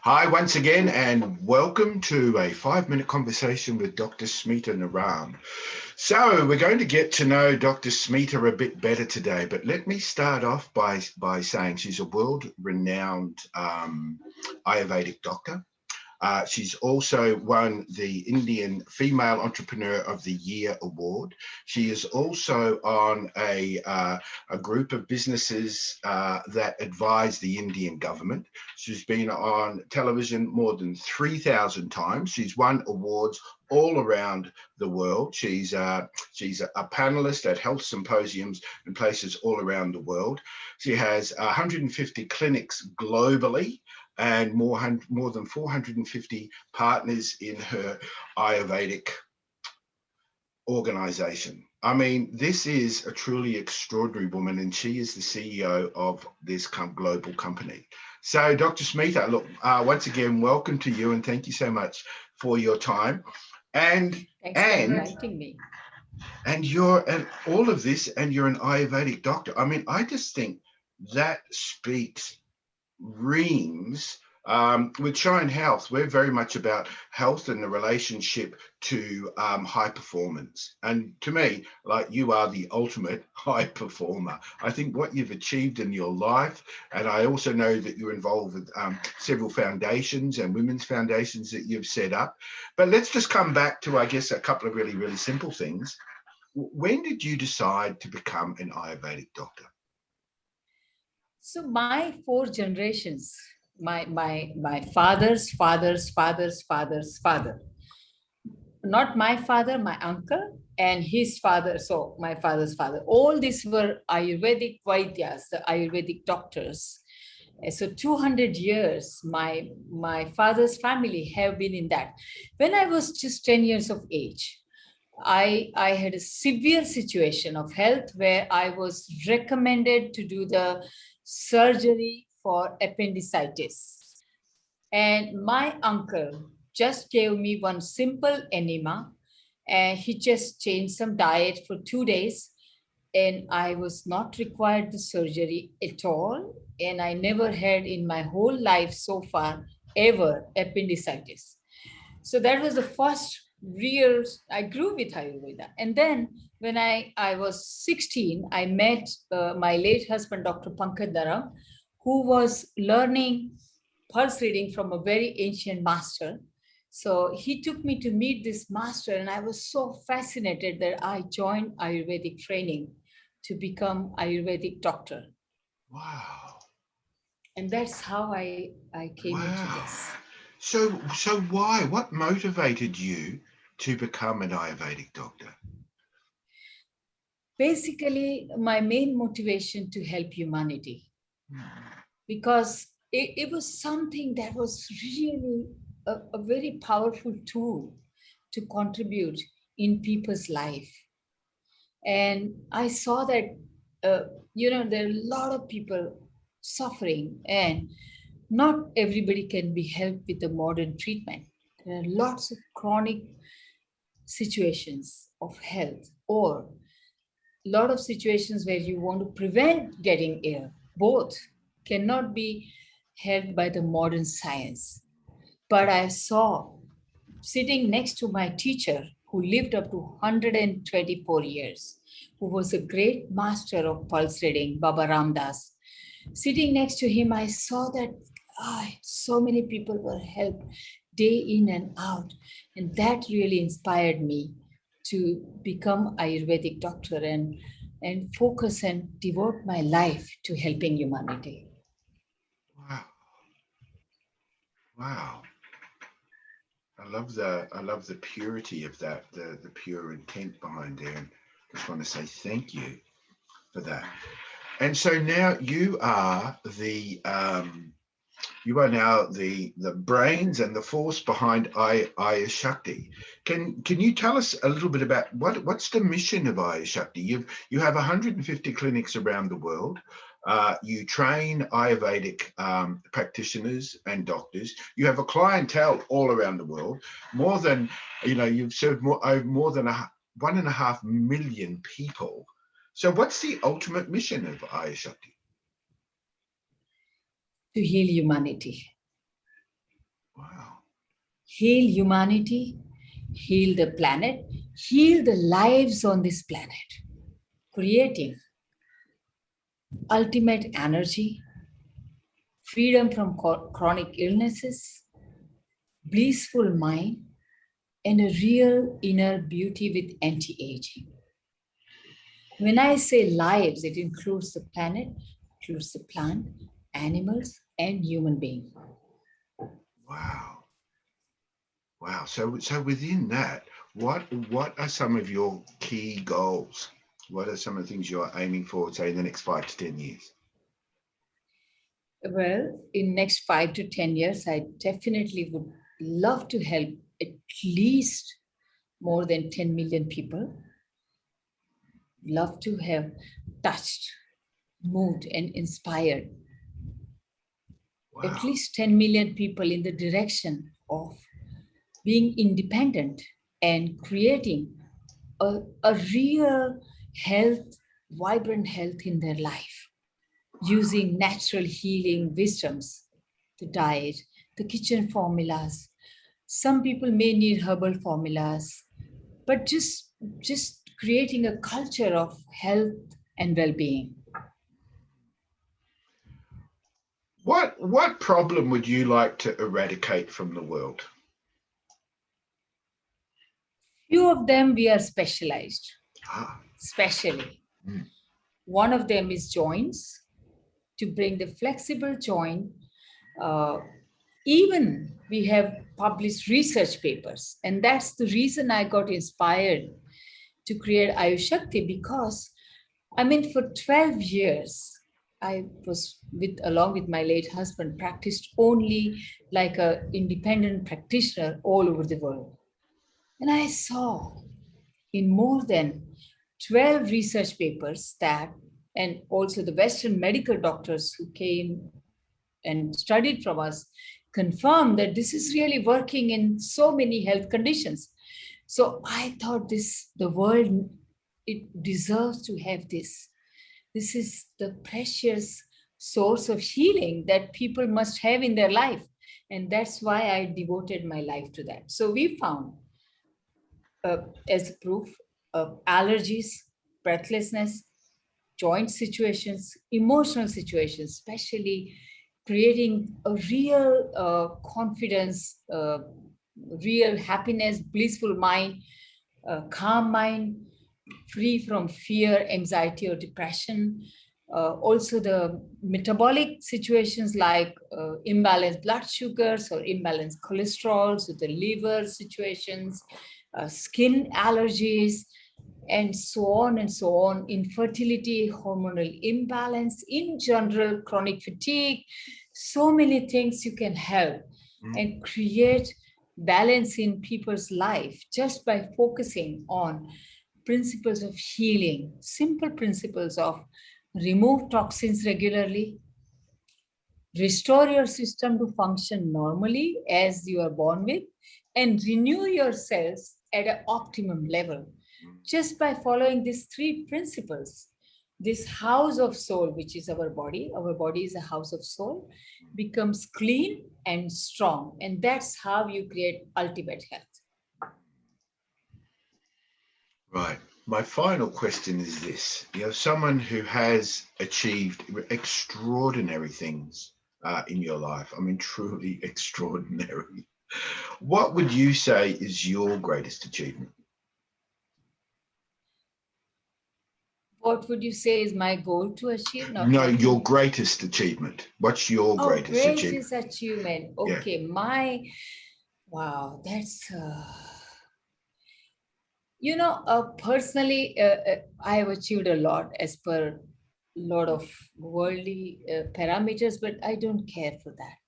Hi once again, and welcome to a 5-minute conversation with Dr. Smita Naram. So we're going to get to know Dr. Smita a bit better today, but let me start off by saying she's a world-renowned Ayurvedic doctor. She's also won the Indian Female Entrepreneur of the Year award. She is also on a group of businesses that advise the Indian government. She's been on television more than 3,000 times. She's won awards all around the world. She's a panelist at health symposiums in places all around the world. She has 150 clinics globally and more than 450 partners in her Ayurvedic organization. I mean, this is a truly extraordinary woman, and she is the CEO of this global company. So, Dr. Smita, look, once again, welcome to you, and thank you so much for your time. Thanks for inviting me. And all of this, and you're an Ayurvedic doctor. I mean, I just think that speaks reams. With Shine Health, we're very much about health and the relationship to high performance. And to me, like, you are the ultimate high performer. I think what you've achieved in your life, and I also know that you're involved with several foundations and women's foundations that you've set up. But let's just come back to, I guess, a couple of really, really simple things. When did you decide to become an Ayurvedic doctor? So my 4 generations, my father's father's father, not my father, my uncle and his father, so my father's father, all these were Ayurvedic Vaidyas, the Ayurvedic doctors. So 200 years, my father's family have been in that. When I was just 10 years of age, I had a severe situation of health where I was recommended to do the surgery for appendicitis. And my uncle just gave me one simple enema, and he just changed some diet for 2 days. And I was not required the surgery at all. And I never had in my whole life so far ever appendicitis. So that was the first real, I grew with Ayurveda. And then when I was 16, I met my late husband, Dr. Naram, who was learning pulse reading from a very ancient master. So he took me to meet this master, and I was so fascinated that I joined Ayurvedic training to become Ayurvedic doctor. Wow. And that's how I came into this. So why? What motivated you to become an Ayurvedic doctor? Basically, my main motivation to help humanity, because it was something that was really a very powerful tool to contribute in people's life. And I saw that, there are a lot of people suffering, and not everybody can be helped with the modern treatment. There are lots of chronic situations of health, or a lot of situations where you want to prevent getting ill. Both cannot be helped by the modern science. But I saw, sitting next to my teacher who lived up to 124 years, who was a great master of pulse reading, Baba Ramdas. Sitting next to him, I saw that so many people were helped day in and out. And that really inspired me to become Ayurvedic doctor and focus and devote my life to helping humanity. Wow. Wow. I love the purity of that, the pure intent behind there. And just want to say thank you for that. And so now you are now the brains and the force behind Ayashakti. Can you tell us a little bit about what's the mission of Ayashakti? You have 150 clinics around the world. You train Ayurvedic practitioners and doctors. You have a clientele all around the world. More than, you've served more than 1.5 million people. So what's the ultimate mission of Ayashakti? To heal humanity. heal humanity, heal the planet, heal the lives on this planet, creating ultimate energy, freedom from chronic illnesses, blissful mind, and a real inner beauty with anti-aging. When I say lives, it includes the planet, includes the plant, animals, and human beings. Wow. Wow. So within that, what are some of your key goals? What are some of the things you're aiming for, say, in the next 5 to 10 years? Well, in next 5 to 10 years, I definitely would love to help at least more than 10 million people. Love to have touched, moved, and inspired at Wow. least 10 million people in the direction of being independent and creating a real health, vibrant health in their life, using natural healing wisdoms, the diet, the kitchen formulas. Some people may need herbal formulas, but just creating a culture of health and well-being. What problem would you like to eradicate from the world? Few of them we are specialized, Ah. specially. Mm. One of them is joints, to bring the flexible joint. Uh, Even we have published research papers, and that's the reason I got inspired to create Ayushakti, because I mean, for 12 years, I was along with my late husband, practiced only like a independent practitioner all over the world. And I saw in more than 12 research papers that, and also the Western medical doctors who came and studied from us, confirmed that this is really working in so many health conditions. So I thought the world, it deserves to have this. This is the precious source of healing that people must have in their life. And that's why I devoted my life to that. So we found, as proof of allergies, breathlessness, joint situations, emotional situations, especially creating a real confidence, real happiness, blissful mind, calm mind, free from fear, anxiety, or depression. Also, the metabolic situations like imbalanced blood sugars or imbalanced cholesterol, so the liver situations, skin allergies, and so on and so on, infertility, hormonal imbalance, in general, chronic fatigue, so many things you can help and create balance in people's life just by focusing on principles of healing, simple principles of remove toxins regularly, restore your system to function normally as you are born with, and renew your cells at an optimum level. Just by following these three principles, this house of soul, which is our body is a house of soul, becomes clean and strong. And that's how you create ultimate health. Right. My final question is this. You're someone who has achieved extraordinary things in your life. I mean, truly extraordinary. What would you say is your greatest achievement? What would you say is my goal to achieve? No, No, what your you... greatest achievement. What's your Oh, greatest achievement? greatest achievement. Yeah. Okay, wow, that's, personally, I have achieved a lot as per lot of worldly parameters, but I don't care for that.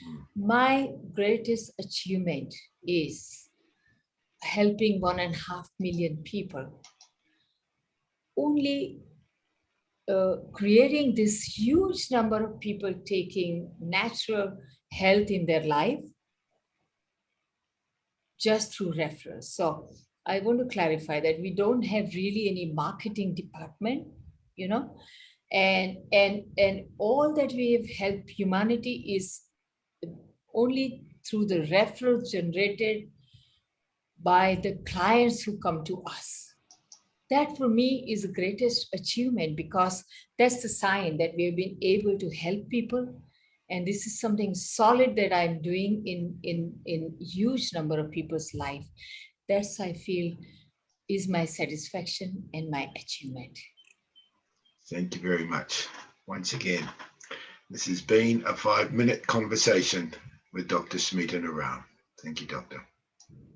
Mm. My greatest achievement is helping 1.5 million people. Only creating this huge number of people taking natural health in their life just through referrals. So I want to clarify that we don't have really any marketing department, you know, and all that we have helped humanity is only through the referrals generated by the clients who come to us. That for me is the greatest achievement because that's the sign that we have been able to help people. And this is something solid that I'm doing in huge number of people's life. That's I feel is my satisfaction and my achievement. Thank you very much. Once again, this has been a 5-minute conversation with Dr. Smita Naram. Thank you, Doctor.